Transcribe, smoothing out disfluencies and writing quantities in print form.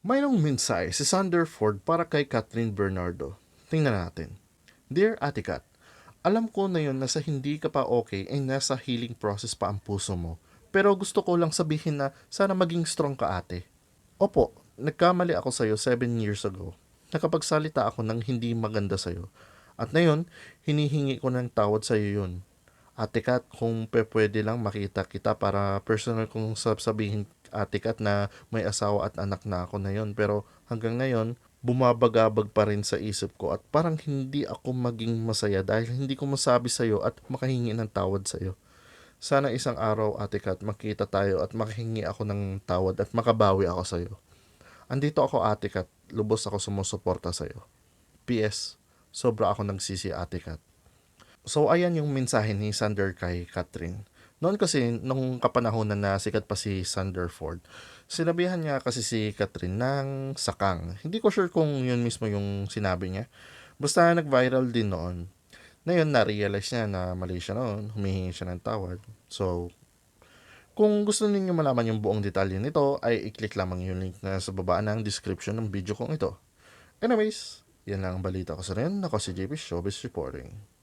Mayroong mensahe si Sander Ford para kay Catherine Bernardo. Tingnan natin. Dear Ate Kat, alam ko na yon na sa hindi ka pa okay ay nasa healing process pa ang puso mo. Pero gusto ko lang sabihin na sana maging strong ka ate. Opo, nagkamali ako sa'yo 7 years ago. Nakapagsalita ako ng hindi maganda sa'yo. At ngayon, hinihingi ko ng tawad sa'yo yun. Ate Kat, kung pwede lang makita kita para personal kong sabihin Ate Kat na may asawa at anak na ako na yon. Pero hanggang ngayon, bumabagabag pa rin sa isip ko at parang hindi ako maging masaya dahil hindi ko masabi sa'yo at makahingi ng tawad sa'yo. Sana isang araw Ate Kat makita tayo at makahingi ako ng tawad at makabawi ako sa'yo. Andito ako Ate Kat, lubos ako sumusuporta sa'yo. PS, sobra ako nagsisi Ate Kat. So ayan yung mensahe ni Sander kay Catherine. Noon kasi, nung kapanahonan na sikat pa si Sander Ford, sinabihan niya kasi si Catherine ng sakang. Hindi ko sure kung yun mismo yung sinabi niya. Basta nag-viral din noon. Ngayon, na-realize niya na mali siya noon, humihingi siya ng tawad. So, kung gusto ninyo malaman yung buong detalye nito, ay i-click lamang yung link na sa baba ng description ng video kong ito. Anyways, yan lang ang balita ko sa rin. Ako si JP Showbiz Reporting.